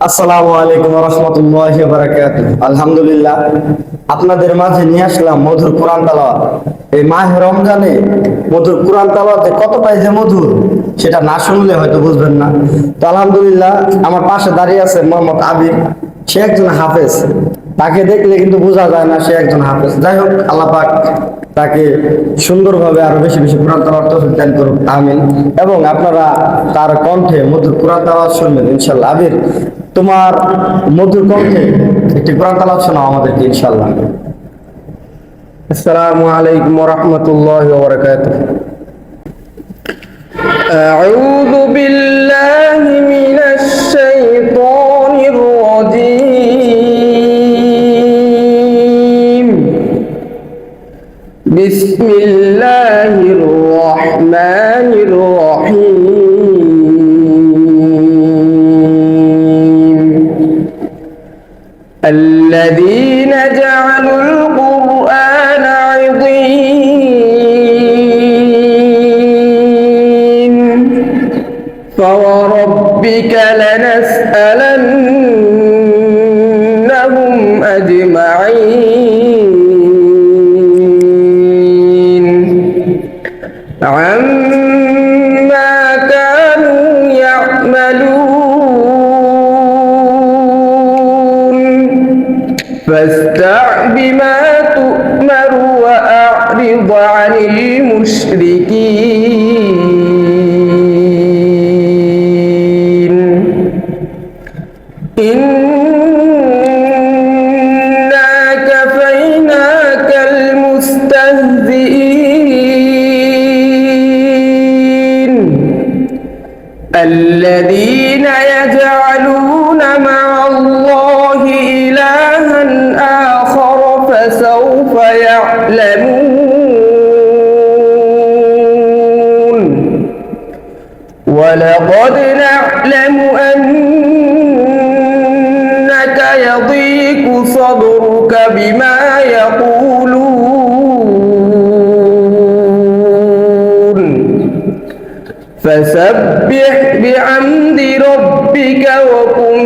আসসালামু আলাইকুম ওয়া রাহমাতুল্লাহি ওয়া বারাকাতুহু। আলহামদুলিল্লাহ, আপনাদের মাঝে নিয়ে আসলাম মধুর কোরআন তেলাওয়াত। এই মাহে রমজানে মধুর কোরআন তেলাওয়াতে কতটাই যে মধুর, সেটা না শুনলে হয়তো বুঝবেন না। তো আলহামদুলিল্লাহ, আমার পাশে দাঁড়িয়ে আছেন মোহাম্মদ আবির। সে একজন হাফেজ, তাকে দেখলে কিন্তু বোঝা যায় না সে একজন হাফেজ। যাই হোক, আল্লাহ পাক তাকে সুন্দরভাবে আরো বেশি বেশি কোরআন তেলাওয়াত তৌফিক দান করুন, আমিন। এবং আপনারা তার কণ্ঠে মধুর কোরআন তেলাওয়াত শুনবেন ইনশাআল্লাহ। আবির, তোমার মধুর কণ্ঠে একটি কোরআন তেলাওয়াত শোনাও আমাদেরকে ইনশাআল্লাহ। আসসালামু আলাইকুম ওয়া রাহমাতুল্লাহি ওয়া বারাকাতুহু। আউযু বিল্লাহি মিনাশ শাইতানির রাজীম। বিসমিল্লাহির রাহমানির রাহিম। الذين جعلوا القرآن عضين فوربك لنسألنهم أجمعين عما كانوا يعملون فاستع بما تؤمر وأعرض عن المشركين إنا كفيناك المستهزئين الذين يجعلون مع الله إلها آخر فسوف يعلمون ولقد نعلم أنك يضيق صدرك بما يقولون فسبح بحمد ربك وكن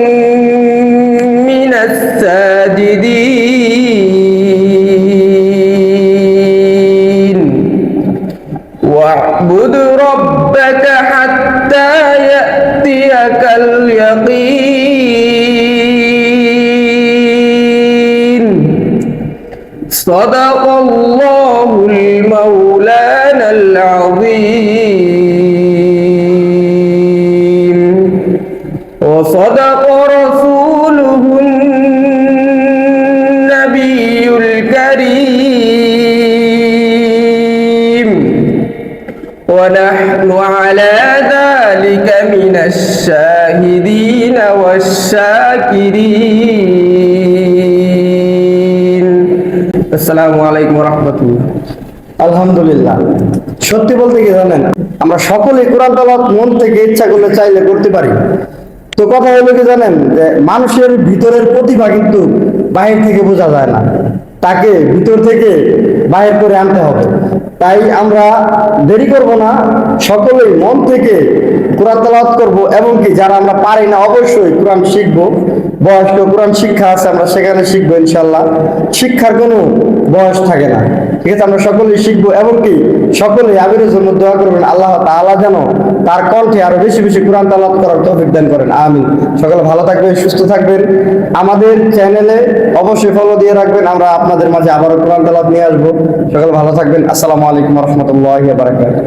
من الساجدين واعبد ربك حتى يأتيك اليقين صدق الله المولانا العظيم وصدق رسوله النبي الكريم ونحن على ذلك من الشاهدين والشاكرين السلام عليكم ورحمة الله। আলহামদুলিল্লাহ, সত্যি বলতে কি জানেন, আমরা সকলেই কোরআন তেলাওয়াত মন থেকে ইচ্ছা করলে চাইলে করতে পারি। তো কথা হলো কি জানেন, যে মানুষের ভিতরের প্রতিভা কিন্তু বাহির থেকে বোঝা যায় না, তাকে ভিতর থেকে বাহির করে আনতে হবে। তাই আমরা দেরি করব না, সকলেই মন থেকে কোরআন তেলাওয়াত করব। এবং কি যারা আমরা পারি না, অবশ্যই কোরআন শিখবো। বয়স্ক কোরআন শিক্ষা আছে, আমরা সেখানে শিখবো ইনশাল্লাহ। শিক্ষার কোনো বয়স থাকে না, ঠিক আছে? আমরা সকলেই শিখবো। এবং কি সকলেই আবিরের জন্য দোয়া করবেন, আল্লাহ তাআলা যেন তার কণ্ঠে আরো বেশি বেশি কোরআন তেলাওয়াত করার তৌফিক দান করেন, আমিন। সকলে ভালো থাকবেন, সুস্থ থাকবেন। আমাদের চ্যানেলে অবশ্যই ফলো দিয়ে রাখবেন, আমরা আপনাদের মাঝে আবারও কোরআন তেলাওয়াত নিয়ে আসবো। সকলে ভালো থাকবেন। আসসালামু আলাইকুম ওয়া রাহমাতুল্লাহি ওয়া বারাকাতুহু।